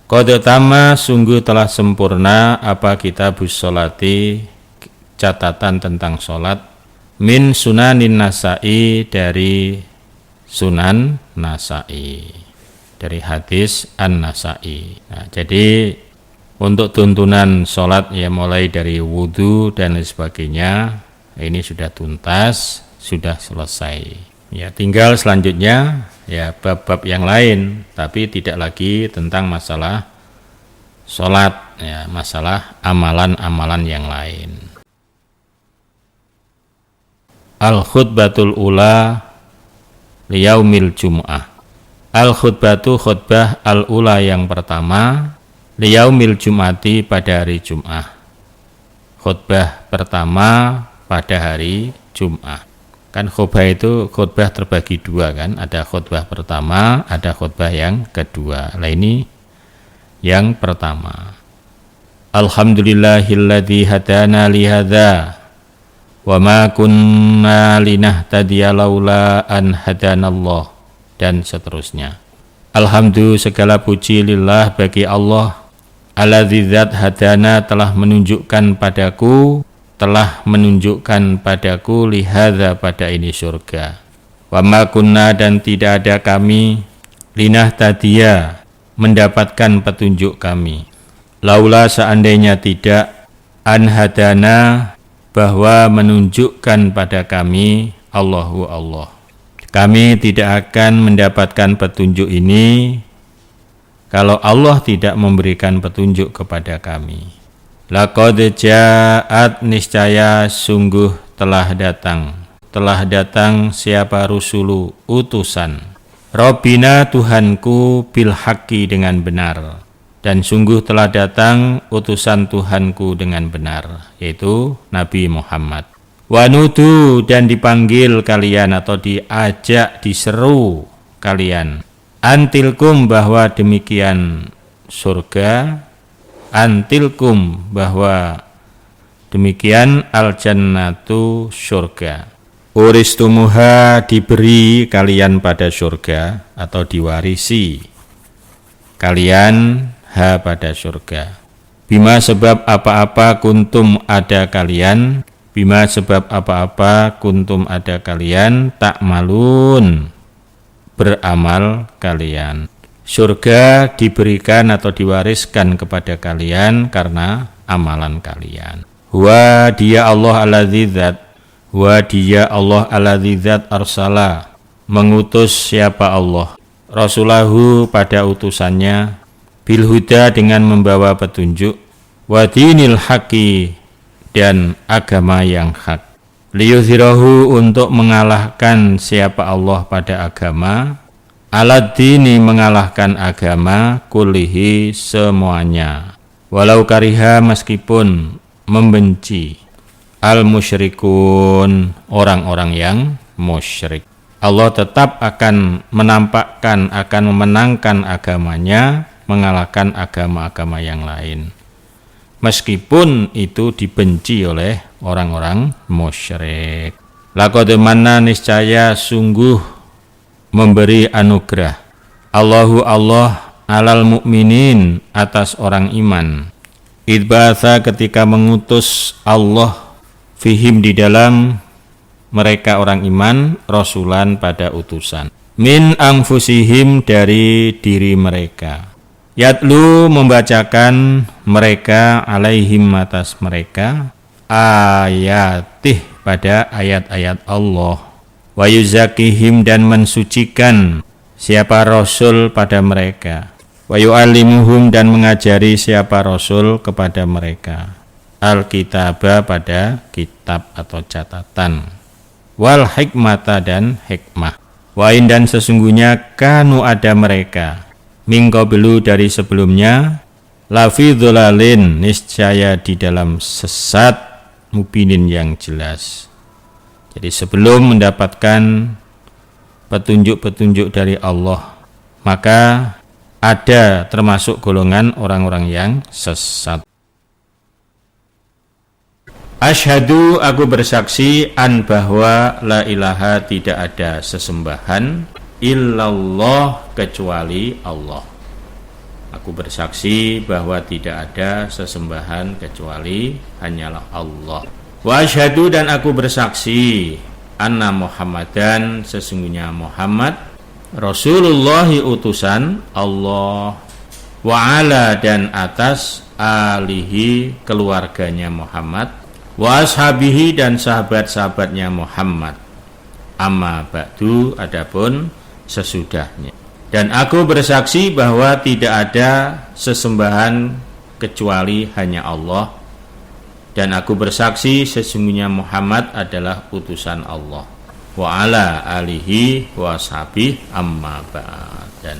Qad tama sungguh telah sempurna apa kitabus sholati catatan tentang sholat min sunanin Nasa'i dari Sunan Nasa'i dari hadis An-Nasa'i. Nah, jadi untuk tuntunan sholat ya mulai dari wudhu dan lain sebagainya ini sudah tuntas, sudah selesai. Ya tinggal selanjutnya ya bab-bab yang lain, tapi tidak lagi tentang masalah sholat, ya masalah amalan-amalan yang lain. Al-khutbatul ula liyaumil jum'ah. Al-khutbatu khutbah al-ula yang pertama liyaumil jum'ati pada hari Jum'ah. Khutbah pertama pada hari Jum'ah. Kan khutbah itu khutbah terbagi dua kan, ada khutbah pertama, ada khutbah yang kedua. Nah ini yang pertama. Alhamdulillahilladzi hadana li hadza wa ma kunna linahtadiya laula an hadanallah, dan seterusnya. Alhamdulillah segala puji lillah bagi Allah alladzi zat hadana telah menunjukkan padaku lihadza pada ini surga. Wa ma kunna dan tidak ada kami linahtadiya mendapatkan petunjuk kami. Laula seandainya tidak an hadana bahwa menunjukkan pada kami Allahu Allah. Kami tidak akan mendapatkan petunjuk ini kalau Allah tidak memberikan petunjuk kepada kami. Laqad ja'at niscaya sungguh telah datang siapa rusulu utusan. Rabbina Tuhanku bil haqqi dengan benar, dan sungguh telah datang utusan Tuhanku dengan benar, yaitu Nabi Muhammad. Wanudu dan dipanggil kalian atau diajak, diseru kalian. Antilkum bahwa demikian surga, antilkum bahwa demikian al-jannatu surga. Uristumuha diberi kalian pada surga atau diwarisi kalian ha pada surga. Bima sebab apa-apa kuntum ada kalian, bima sebab apa-apa kuntum ada kalian tak malun beramal kalian. Surga diberikan atau diwariskan kepada kalian karena amalan kalian. Wa dia Allah alladzi zat, wa dia Allah alladzi zat arsala mengutus siapa Allah rasulahu pada utusannya bil huda dengan membawa petunjuk, wa dinil haqqi dan agama yang hak, liyuzhirahu untuk mengalahkan siapa Allah pada agama, aladini mengalahkan agama, kullihi semuanya, walau kariha meskipun membenci, al musyrikun orang-orang yang musyrik. Allah tetap akan menampakkan, akan memenangkan agamanya, mengalahkan agama-agama yang lain, meskipun itu dibenci oleh orang-orang musyrik. Laqad manna niscaya sungguh memberi anugerah Allahu Allah alal mukminin atas orang iman, idba'atsa ketika mengutus Allah fihim di dalam mereka orang iman rasulan pada utusan, min anfusihim dari diri mereka, yatlu membacakan mereka alaihim atas mereka ayatih pada ayat-ayat Allah, wa yuzakihim dan mensucikan siapa rasul pada mereka, wa yu'allimuhum dan mengajari siapa rasul kepada mereka al-kitaba pada kitab atau catatan, wal hikmata dan hikmah, wa in dan sesungguhnya kanu ada mereka min qablu dari sebelumnya lafi dhulalin niscaya di dalam sesat mubinin yang jelas. Jadi sebelum mendapatkan petunjuk-petunjuk dari Allah, maka ada termasuk golongan orang-orang yang sesat. Asyhadu aku bersaksi an bahwa la ilaha tidak ada sesembahan illallah kecuali Allah. Aku bersaksi bahwa tidak ada sesembahan kecuali hanyalah Allah. Wa asyhadu, dan aku bersaksi anna Muhammadan, sesungguhnya Muhammad Rasulullah, utusan Allah, wa ala, dan atas alihi, keluarganya Muhammad, wa ashabihi, dan sahabat-sahabatnya Muhammad, amma ba'du, adapun sesudahnya. Dan aku bersaksi bahwa tidak ada sesembahan kecuali hanya Allah, dan aku bersaksi sesungguhnya Muhammad adalah utusan Allah, wa ala alihi wa ashabihi, amma ba'd, dan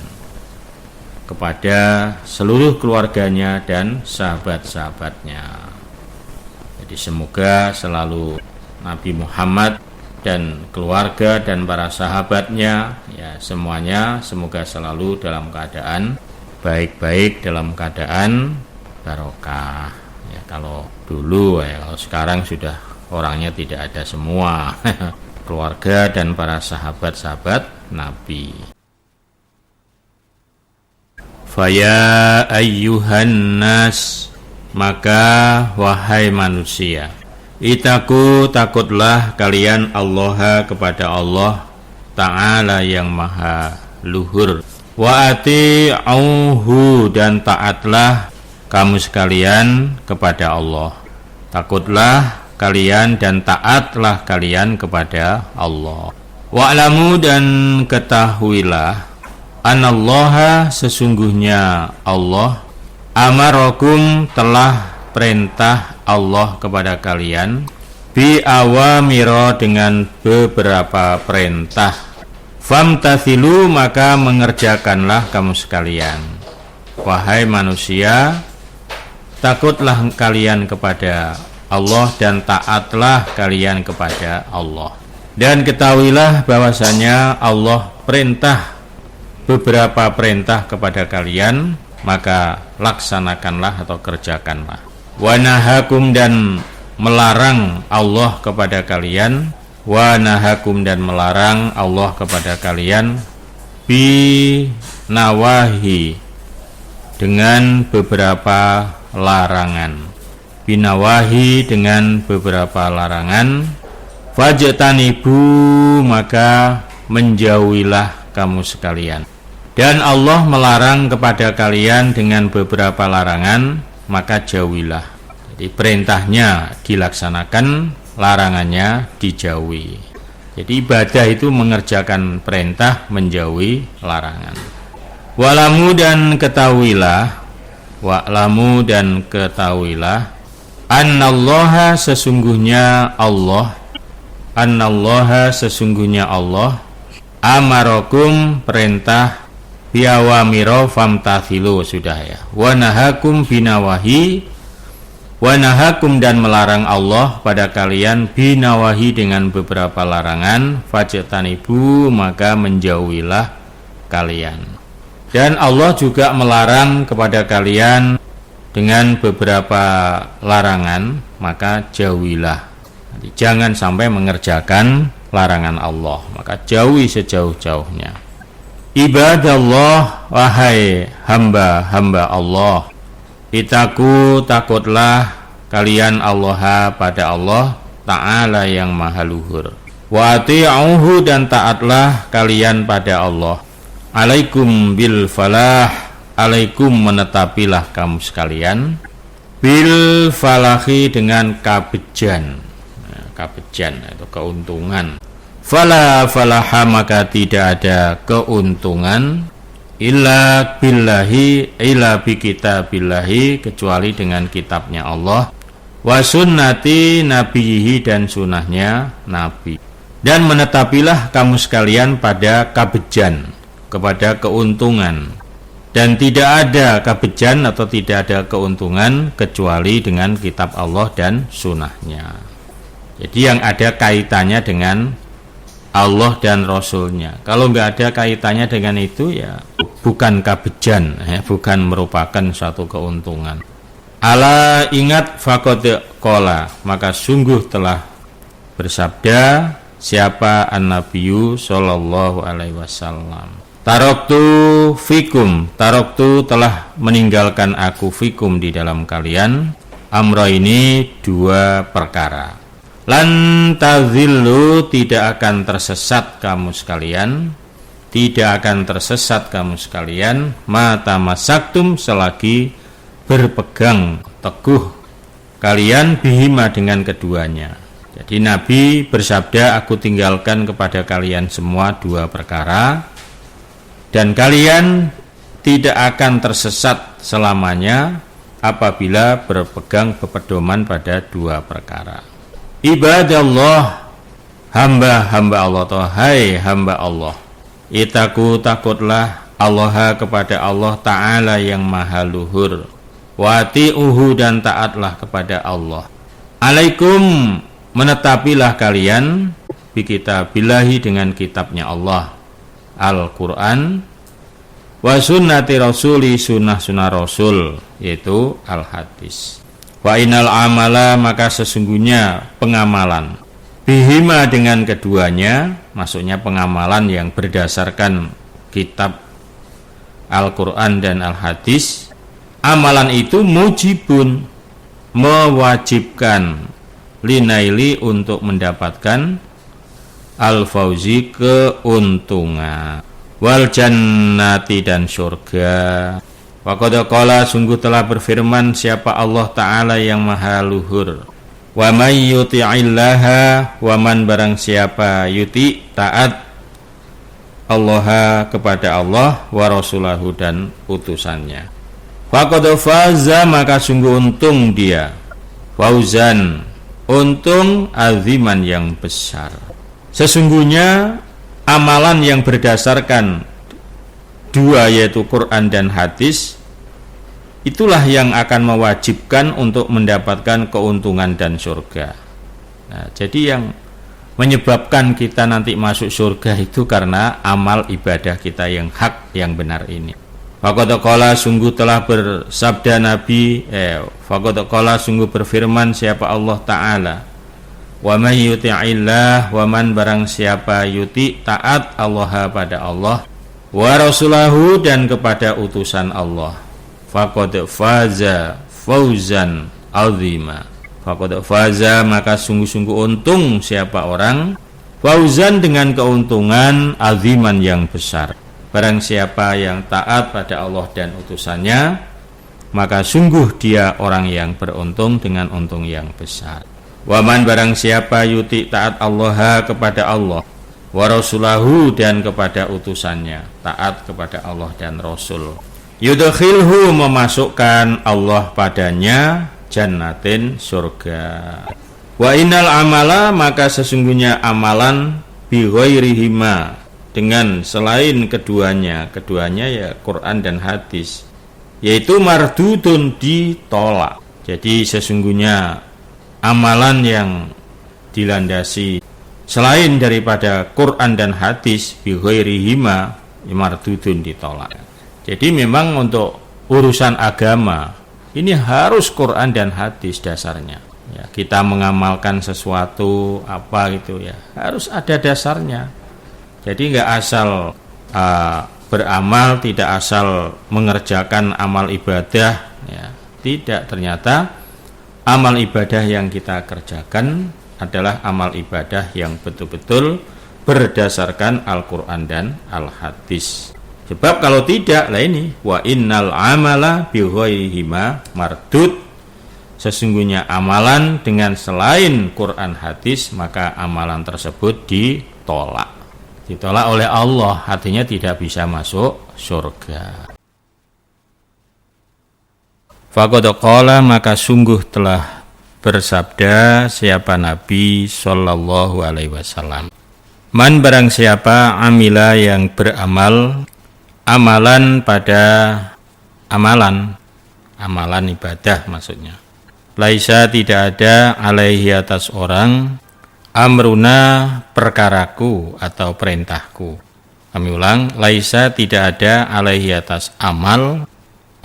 kepada seluruh keluarganya dan sahabat-sahabatnya. Jadi semoga selalu Nabi Muhammad dan keluarga dan para sahabatnya, ya semuanya semoga selalu dalam keadaan baik-baik, dalam keadaan barokah. Ya, kalau dulu ya, kalau sekarang sudah orangnya tidak ada semua. Keluarga dan para sahabat-sahabat Nabi. Faya ayyuhan nas, maka wahai manusia, itaku, takutlah kalian Allah, kepada Allah Ta'ala yang maha luhur, wa ati'uhu, dan taatlah kamu sekalian kepada Allah. Takutlah kalian dan taatlah kalian kepada Allah. Wa'lamu, dan ketahuilah, anallaha, sesungguhnya Allah, amarakum, telah perintah Allah kepada kalian, bi awamiro, dengan beberapa perintah, famtathilu, maka mengerjakanlah kamu sekalian. Wahai manusia, takutlah kalian kepada Allah dan taatlah kalian kepada Allah. Dan ketahuilah bahwasanya Allah perintah beberapa perintah kepada kalian, maka laksanakanlah atau kerjakanlah. Wa nahakum, dan melarang Allah kepada kalian, wa nahakum, dan melarang Allah kepada kalian, bi nawahi, dengan beberapa larangan, binawahi, dengan beberapa larangan, fajtanibu, maka menjauhilah kamu sekalian. Dan Allah melarang kepada kalian dengan beberapa larangan, maka jauhilah. Jadi perintahnya dilaksanakan, larangannya dijauhi. Jadi ibadah itu mengerjakan perintah, menjauhi larangan. Wa'lamu, dan ketahuilah, wa'lamu, dan ketahuilah, annallaha, sesungguhnya Allah, annallaha, sesungguhnya Allah, amarakum, perintah, biawamiro famtathilu, sudah ya. Wa nahakum binawahi, wa nahakum, dan melarang Allah pada kalian, binawahi, dengan beberapa larangan, fajtanibu, maka menjauhilah kalian. Dan Allah juga melarang kepada kalian dengan beberapa larangan, maka jauhilah. Jadi, jangan sampai mengerjakan larangan Allah, maka jauhi sejauh-jauhnya. Ibadallah, wahai hamba-hamba Allah, itaku, takutlah kalian Allah, pada Allah Ta'ala yang maha luhur, wa ati'uhu, dan taatlah kalian pada Allah. Alaikum bil falah, alaikum, menetapilah kamu sekalian, bil falahi, dengan kabejan, kabejan itu keuntungan. Fala falaha, maka tidak ada keuntungan, illa billahi, illa bi kitabillahi, kecuali dengan kitabnya Allah, wa sunnati nabihi, dan sunnahnya Nabi. Dan menetapilah kamu sekalian pada kabejan, kepada keuntungan. Dan tidak ada kabejan atau tidak ada keuntungan kecuali dengan kitab Allah dan sunnahnya. Jadi yang ada kaitannya dengan Allah dan Rasulnya. Kalau nggak ada kaitannya dengan itu, ya bukan kabejan, ya, bukan merupakan suatu keuntungan. Ala, ingat, faqad qala, maka sungguh telah bersabda siapa an-nabiyyu sallallahu alaihi wasallam. Taroktu fikum, taroktu telah meninggalkan aku fikum di dalam kalian. Amro ini dua perkara. Lan tazillu, tidak akan tersesat kamu sekalian. Tidak akan tersesat kamu sekalian. Mata masaktum, selagi berpegang teguh kalian bihima dengan keduanya. Jadi Nabi bersabda, aku tinggalkan kepada kalian semua dua perkara, dan kalian tidak akan tersesat selamanya apabila berpegang berpedoman pada dua perkara. Ibadallah, hamba-hamba Allah, atau hai hamba Allah, itaku takutlah Allah kepada Allah Ta'ala yang maha luhur, wati'uhu, dan taatlah kepada Allah. Alaikum, menetapilah kalian bikitabillahi, dengan kitabnya Allah Al-Quran, wa sunnati rasuli, sunnah-sunnah rasul, yaitu al-hadis. Wa inal amala, maka sesungguhnya pengamalan, bihima, dengan keduanya, maksudnya pengamalan yang berdasarkan kitab Al-Quran dan al-hadis, amalan itu mujibun, mewajibkan, linaili, untuk mendapatkan al-fauzi, keuntungan, wal jannati, dan surga. Wa qad qala, sungguh telah berfirman siapa Allah Ta'ala yang maha luhur, wa may yuti'illaha, wa man, barang siapa yuti, taat Allah, kepada Allah, wa rasulahu, dan utusannya. Fa qad faza, maka sungguh untung dia, fauzan, untung aziman, yang besar. Sesungguhnya amalan yang berdasarkan dua, yaitu Quran dan hadis, itulah yang akan mewajibkan untuk mendapatkan keuntungan dan surga. Nah, jadi yang menyebabkan kita nanti masuk surga itu karena amal ibadah kita yang hak, yang benar ini. Faqad qala, sungguh telah bersabda Nabi, faqad qala, sungguh berfirman siapa Allah Ta'ala, wa may yuti'illah, wa man, barang siapa yuti, taat Allah, pada Allah, wa rasulahu, dan kepada utusan Allah, faqad faza fauzan azima. Faqad faza, maka sungguh-sungguh untung siapa orang, fauzan, dengan keuntungan, aziman, yang besar. Barang siapa yang taat pada Allah dan utusannya, maka sungguh dia orang yang beruntung dengan untung yang besar. Waman, barang siapa yuti, taat Allah, kepada Allah, wa rasulahu, dan kepada utusannya, taat kepada Allah dan Rasul, yudkhilhu, memasukkan Allah padanya, jannatin, surga. Wa innal amala, maka sesungguhnya amalan, bi ghairihima, dengan selain keduanya, keduanya ya Quran dan hadis, yaitu mardudun, ditolak. Jadi sesungguhnya amalan yang dilandasi selain daripada Quran dan hadis, bi ghairihima, mardudun, ditolak. Jadi memang untuk urusan agama ini harus Quran dan hadis dasarnya. Ya, kita mengamalkan sesuatu apa gitu ya, harus ada dasarnya. Jadi nggak asal beramal, tidak asal mengerjakan amal ibadah, ya. Tidak, ternyata amal ibadah yang kita kerjakan adalah amal ibadah yang betul-betul berdasarkan Al-Quran dan Al-Hadis. Sebab kalau tidak, lah ini wa innal amala bi ghairihima mardud, sesungguhnya amalan dengan selain Quran hadis, maka amalan tersebut ditolak oleh Allah, artinya tidak bisa masuk surga. Faqad qala, maka sungguh telah bersabda siapa Nabi sallallahu alaihi wasallam, man, barang siapa amila, yang beramal, amalan pada amalan ibadah maksudnya, laisa, tidak ada, alaihi, atas orang, amruna, perkaraku atau perintahku. Kami ulang, laisa, tidak ada, alaihi, atas amal,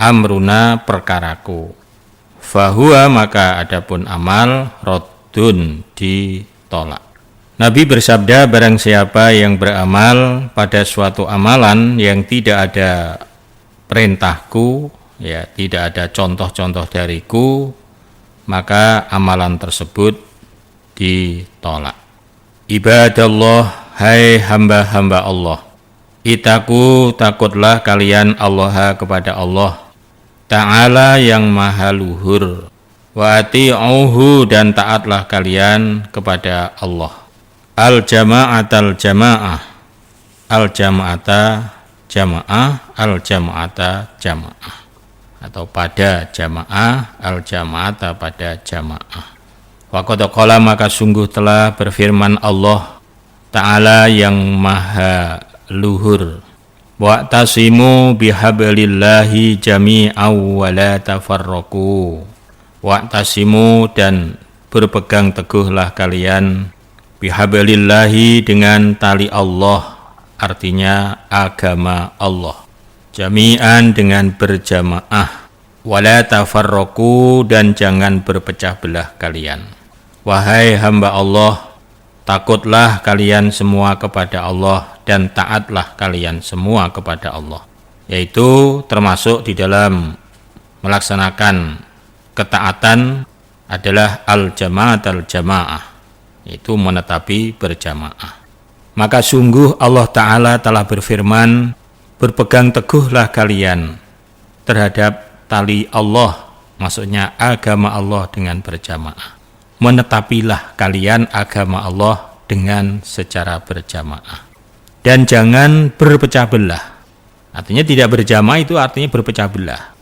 amruna, perkaraku, fahuwa, maka adapun amal, raddun, ditolak. Nabi bersabda, barang siapa yang beramal pada suatu amalan yang tidak ada perintahku, ya, tidak ada contoh-contoh dariku, maka amalan tersebut ditolak. Ibadallah, hai hamba-hamba Allah, itaku takutlah kalian Allah kepada Allah Ta'ala yang maha luhur, wa ati'uhu dan taatlah kalian kepada Allah. Al-jama'atal jama'ah, al-jama'ata jamaah, al-jama'ata jamaah, atau pada jamaah, al-jama'ata pada jamaah. Wa qad qala, maka sungguh telah berfirman Allah Ta'ala yang maha luhur, wa'tasimu bihablillahi jami'aw wa la tafarraqu. Wa'tasimu dan berpegang teguhlah kalian bihablillahi dengan tali Allah, artinya agama Allah, jami'an dengan berjamaah, wala tafarraqu dan jangan berpecah belah kalian. Wahai hamba Allah, takutlah kalian semua kepada Allah dan taatlah kalian semua kepada Allah, yaitu termasuk di dalam melaksanakan ketaatan adalah al-jama'at al-jama'ah, yaitu menetapi berjamaah. Maka sungguh Allah Ta'ala telah berfirman, berpegang teguhlah kalian terhadap tali Allah, maksudnya agama Allah dengan berjamaah. Menetapilah kalian agama Allah dengan secara berjamaah. Dan jangan berpecah belah. Artinya tidak berjamaah itu artinya berpecah belah.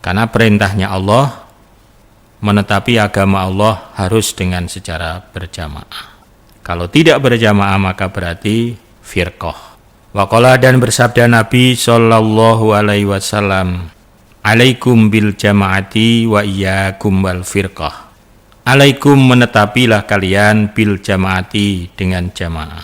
Karena perintahnya Allah, menetapi agama Allah harus dengan secara berjamaah. Kalau tidak berjamaah maka berarti firqah. Waqala dan bersabda Nabi sallallahu alaihi wasallam, alaikum bil jamaati wa iyyakum wal firqah. Alaikum menetapilah kalian bil jamaati dengan jamaah.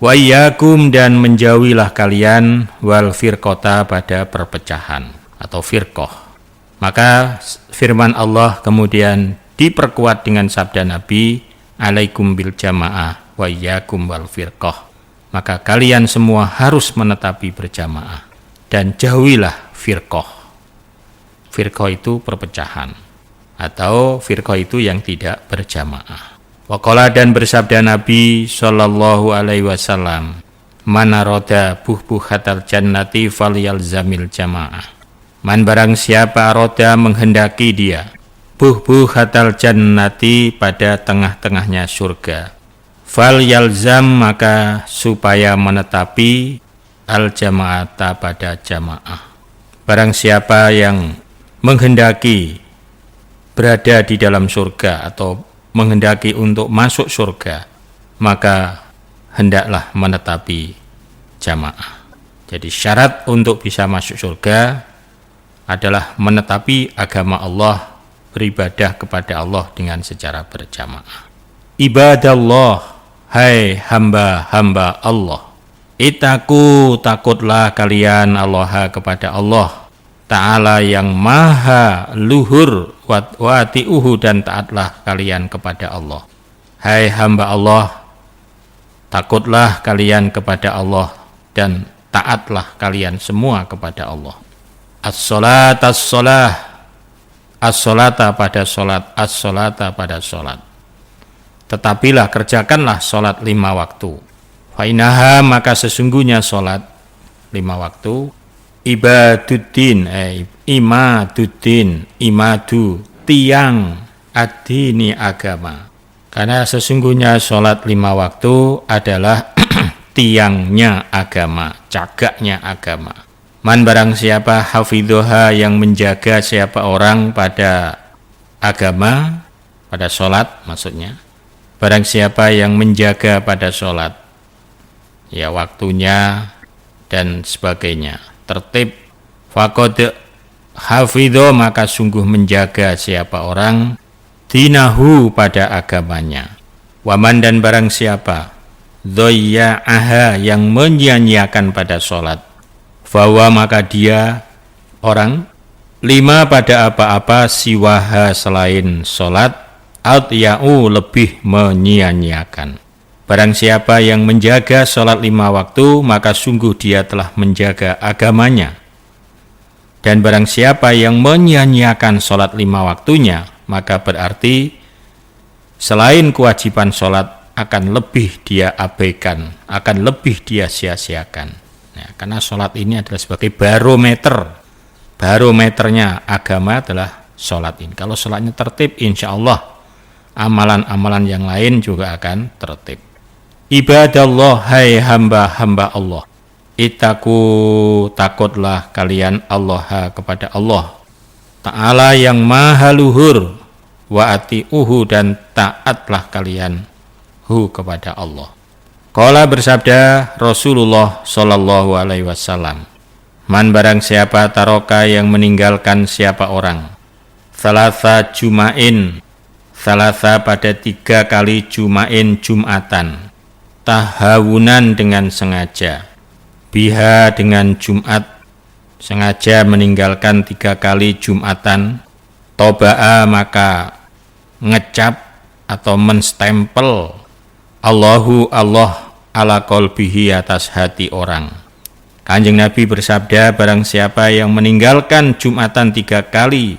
Wa iyyakum dan menjauhilah kalian wal firqata pada perpecahan atau firqah. Maka firman Allah kemudian diperkuat dengan sabda Nabi, alaikum bil jamaah wa iyyakum wal firqah. Maka kalian semua harus menetapi berjamaah dan jauhilah firqah. Firqah itu perpecahan atau firqah itu yang tidak berjamaah. Waqala dan bersabda Nabi sallallahu alaihi wasallam, man arada buhbuhatal jannati falyalzamil jamaah. Man barang siapa roda menghendaki dia buhbuhatal jannati pada tengah-tengahnya surga, fal yalzam maka supaya menetapi al jamaata pada jamaah. Barang siapa yang menghendaki berada di dalam surga atau menghendaki untuk masuk surga, maka hendaklah menetapi jamaah. Jadi syarat untuk bisa masuk surga adalah menetapi agama Allah, beribadah kepada Allah dengan secara berjamaah. Ibadallah, hai hamba-hamba Allah, itaku takutlah kalian Allah kepada Allah Ta'ala yang maha luhur, wa ati'uhu dan taatlah kalian kepada Allah. Hai hamba Allah, takutlah kalian kepada Allah dan taatlah kalian semua kepada Allah. As-salat as-salah, as-salata pada salat, as-salata pada salat. Tetapilah kerjakanlah salat 5 waktu. Fa innaha maka sesungguhnya salat 5 waktu ibaduddin, imaduddin, imadu tiang ad-dini agama. Karena sesungguhnya salat 5 waktu adalah tiangnya agama, cagaknya agama. Man barang siapa hafidhoha yang menjaga siapa orang pada agama, pada sholat maksudnya. Barang siapa yang menjaga pada sholat, ya waktunya dan sebagainya, tertib, faqad hafidho maka sungguh menjaga siapa orang dinahu pada agamanya. Waman dan barang siapa dhoyya'aha yang menyia-nyiakan pada sholat, bahwa maka dia orang 5 pada apa-apa siwaha selain sholat atya'u lebih menyia-nyiakan. Barang siapa yang menjaga sholat 5 waktu, maka sungguh dia telah menjaga agamanya. Dan barang siapa yang menyia-nyiakan sholat 5 waktunya, maka berarti selain kewajiban sholat akan lebih dia abaikan, akan lebih dia sia-siakan. Nah, karena sholat ini adalah sebagai barometernya agama adalah sholat ini. Kalau sholatnya tertib, insya Allah amalan-amalan yang lain juga akan tertib. Ibadallah, hai hamba-hamba Allah, itaku, takutlah kalian Allah kepada Allah Ta'ala yang maha luhur, wa ati'uhu, dan taatlah kalian kepada Allah. Qala, bersabda Rasulullah sallallahu alaihi wasallam, man barang siapa taroka yang meninggalkan siapa orang, salasa juma'in, salasa pada 3 kali juma'in jumatan, tahawunan dengan sengaja, biha dengan Jumat, sengaja meninggalkan 3 kali jumatan, toba'a maka ngecap atau menstempel Allahu Allah ala qalbihi atas hati orang. Kanjeng Nabi bersabda, barang siapa yang meninggalkan Jumatan 3 kali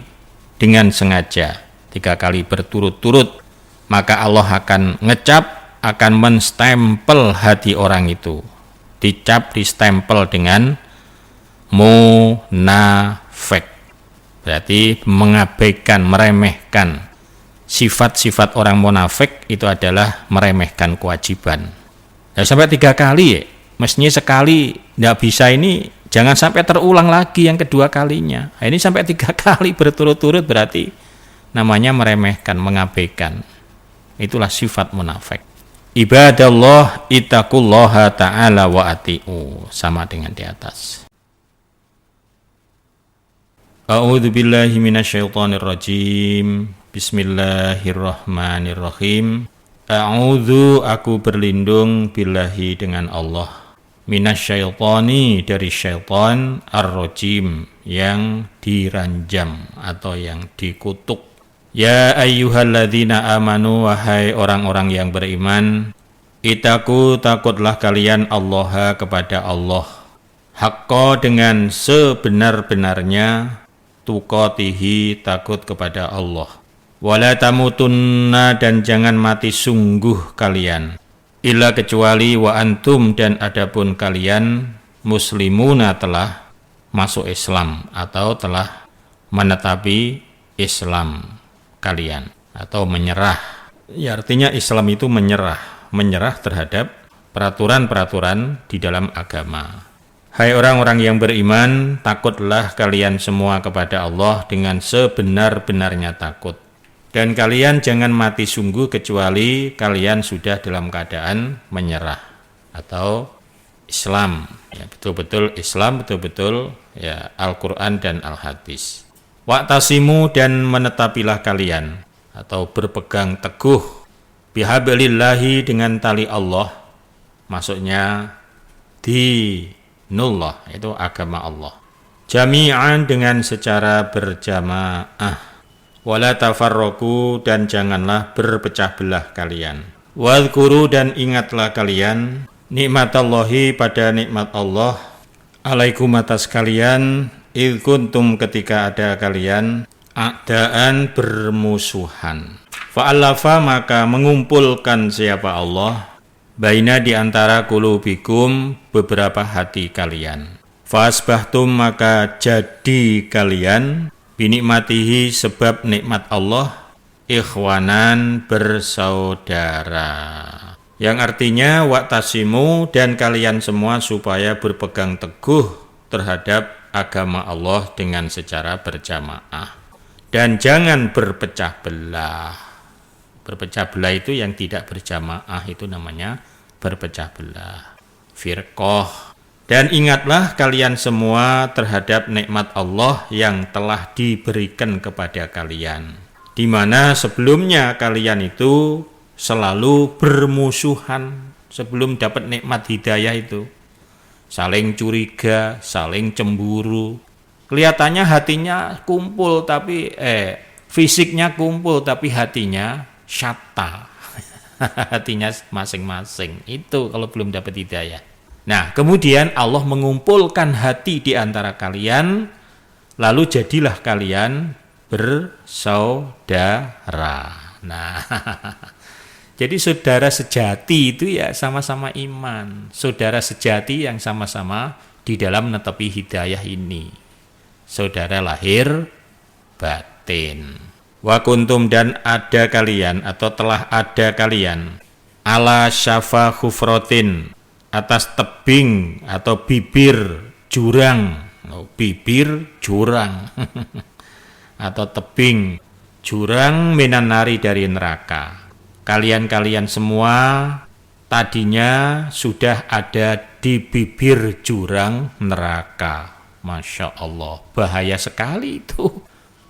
dengan sengaja, 3 kali berturut-turut, maka Allah akan ngecap, akan menstempel hati orang itu. Dicap, distempel dengan munafik. Berarti mengabaikan, meremehkan. Sifat-sifat orang munafik itu adalah meremehkan kewajiban. Ya, sampai 3 kali ya. Mestinya sekali tidak bisa, ini jangan sampai terulang lagi yang kedua kalinya. Nah, ini sampai 3 kali berturut-turut berarti namanya meremehkan, mengabaikan. Itulah sifat munafik. Ibadallah, ittaqullaha ta'ala wa ati'u, sama dengan di atas. A'udzu billahi minasyaitonir rajim. Bismillahirrahmanirrahim. A'udzu, aku berlindung, billahi dengan Allah, minasyaitoni, dari syaitan, ar-rajim, yang diranjam atau yang dikutuk. Ya ayyuhalladzina amanu, wahai orang-orang yang beriman, itaku, takutlah kalian Allah kepada Allah, haqqa, dengan sebenar-benarnya, tuqatihi, takut kepada Allah. Wala tamutunna, dan jangan mati sungguh kalian, illa kecuali wa antum, dan adapun kalian muslimuna telah masuk Islam atau telah menetapi Islam kalian, atau menyerah. Ya, artinya Islam itu menyerah terhadap peraturan-peraturan di dalam agama. Hai orang-orang yang beriman, takutlah kalian semua kepada Allah dengan sebenar-benarnya takut. Dan kalian jangan mati sungguh kecuali kalian sudah dalam keadaan menyerah atau Islam. Ya, betul-betul Islam, betul-betul ya Al-Quran dan Al-Hadis. Wa'tasimu, dan menetapilah kalian atau berpegang teguh, bihablillahi, dengan tali Allah, maksudnya dinullah, itu agama Allah, jami'an, dengan secara berjamaah, wala tafarraqu, dan janganlah berpecah belah kalian, wadhkuru, dan ingatlah kalian, nikmatallahi, pada nikmat Allah, alaikum, atas kalian, idh kuntum, ketika ada kalian, a'daan, bermusuhan, fa'alafa, maka mengumpulkan siapa Allah, baina, di antara qulubikum, beberapa hati kalian, fa'asbahtum, maka jadi kalian, binikmatihi, sebab nikmat Allah, ikhwanan, bersaudara. Yang artinya wa'tasimu, dan kalian semua supaya berpegang teguh terhadap agama Allah dengan secara berjamaah, dan jangan berpecah belah. Berpecah belah itu yang tidak berjamaah, itu namanya berpecah belah, firqah. Dan ingatlah kalian semua terhadap nikmat Allah yang telah diberikan kepada kalian, di mana sebelumnya kalian itu selalu bermusuhan sebelum dapat nikmat hidayah itu. Saling curiga, saling cemburu. Kelihatannya hatinya kumpul tapi fisiknya kumpul tapi hatinya syatta. hatinya masing-masing. Itu kalau belum dapat hidayah. Nah, kemudian Allah mengumpulkan hati di antara kalian, lalu jadilah kalian bersaudara. Nah, jadi saudara sejati itu ya sama-sama iman. Saudara sejati yang sama-sama di dalam netepi hidayah ini. Saudara lahir batin. Wa kuntum, dan ada kalian atau telah ada kalian ala syafa khufratin, atas tebing atau bibir jurang. Bibir jurang atau tebing jurang minan nari, dari neraka. Kalian-kalian semua tadinya sudah ada di bibir jurang neraka. Masya Allah, bahaya sekali itu.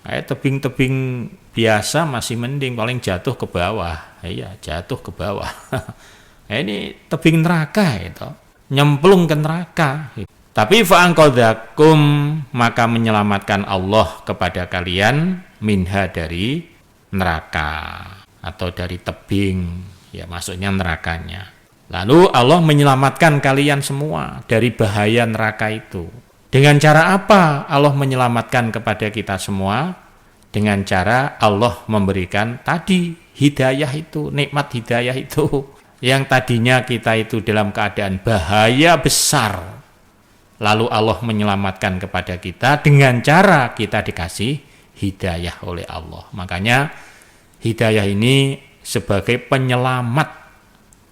Kayak tebing-tebing biasa masih mending, paling jatuh ke bawah. Iya, jatuh ke bawah. Ini tebing neraka itu, nyemplung ke neraka. Tapi fa'angqadzakum, maka menyelamatkan Allah kepada kalian minha, dari neraka atau dari tebing, ya maksudnya nerakanya. Lalu Allah menyelamatkan kalian semua dari bahaya neraka itu. Dengan cara apa Allah menyelamatkan kepada kita semua? Dengan cara Allah memberikan tadi hidayah itu, nikmat hidayah itu. Yang tadinya kita itu dalam keadaan bahaya besar, lalu Allah menyelamatkan kepada kita dengan cara kita dikasih hidayah oleh Allah. Makanya hidayah ini sebagai penyelamat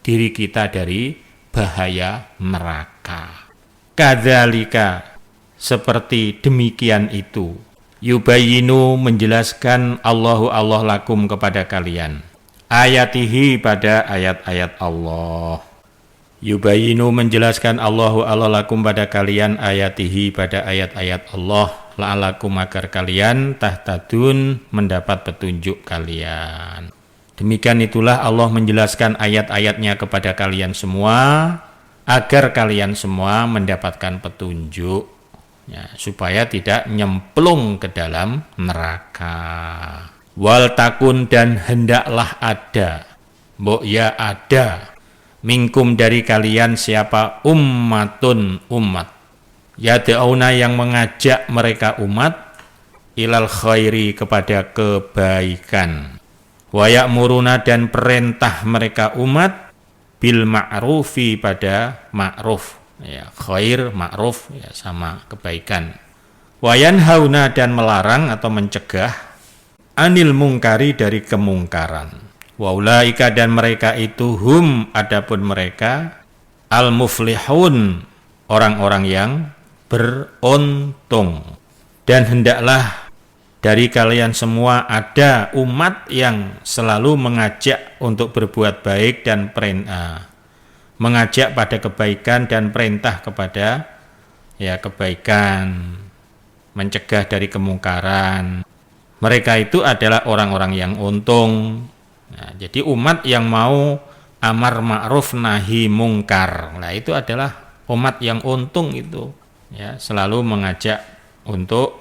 diri kita dari bahaya neraka. Kadzalika, seperti demikian itu, yubayyinu, menjelaskan Allah lakum kepada kalian, ayatihi, pada ayat-ayat Allah. Yubayyinu, menjelaskan Allah lakum pada kalian, ayatihi, pada ayat-ayat Allah, la'alakum, agar kalian tahtadun, mendapat petunjuk kalian. Demikian itulah Allah menjelaskan ayat-ayatnya kepada kalian semua, agar kalian semua mendapatkan petunjuk, ya, supaya tidak nyemplung ke dalam neraka. Wal takun, dan hendaklah ada, mbok ya ada, minkum, dari kalian siapa, ummatun, umat, yad'auna, yang mengajak mereka umat, ilal khairi, kepada kebaikan, wa ya'muruna, dan perintah mereka umat, bil ma'rufi, pada ma'ruf, ya, khair ma'ruf, ya, sama kebaikan, wa yanhauna, dan melarang atau mencegah, anil mungkari, dari kemungkaran. Wa ulaika, dan mereka itu, hum, adapun mereka, al muflihun, orang-orang yang beruntung. Dan hendaklah dari kalian semua ada umat yang selalu mengajak untuk berbuat baik dan mengajak pada kebaikan dan perintah kepada, ya, kebaikan, mencegah dari kemungkaran. Mereka itu adalah orang-orang yang untung. Nah, jadi umat yang mau amar ma'ruf nahi mungkar, nah itu adalah umat yang untung itu, ya, selalu mengajak untuk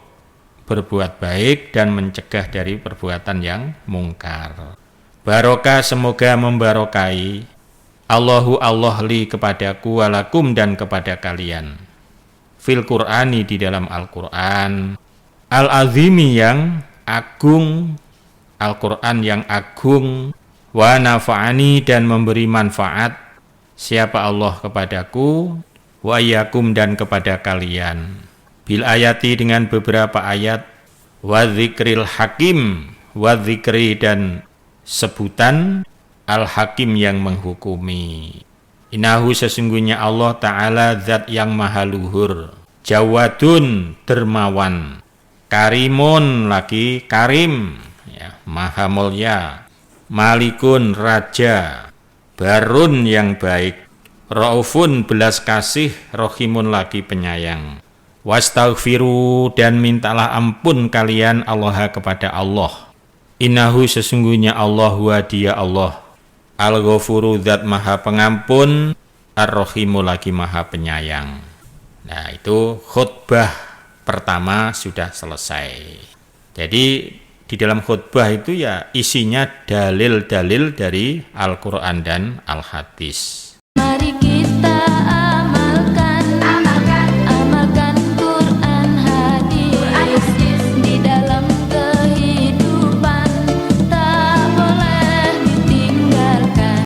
berbuat baik dan mencegah dari perbuatan yang mungkar. Barokah, semoga membarokai, Allahu Allah li, kepadaku, walakum, dan kepada kalian, fil Qur'ani, di dalam Al-Qur'an, al-azimi, yang agung, Al-Qur'an yang agung, wa nafa'ani, dan memberi manfaat siapa Allah kepadaku, wa iyyakum, dan kepada kalian, bil ayati, dengan beberapa ayat, wa dzikril hakim, wa dzikri, dan sebutan al-hakim, yang menghukumi. Innahu, sesungguhnya Allah Ta'ala zat yang maha luhur, jawadun, dermawan, karimun, lagi karim, ya, maha mulia, malikun, raja, barun, yang baik, raufun, belas kasih, rohimun, lagi penyayang. Wastaghfiru, dan mintalah ampun kalian Allah kepada Allah. Innahu, sesungguhnya Allah, wa dia Allah, al-ghafuru, zat maha pengampun, ar-rahimu, lagi maha penyayang. Nah, itu khutbah pertama sudah selesai. Jadi di dalam khutbah itu ya isinya dalil-dalil dari Al-Quran dan Al-Hadis. Mari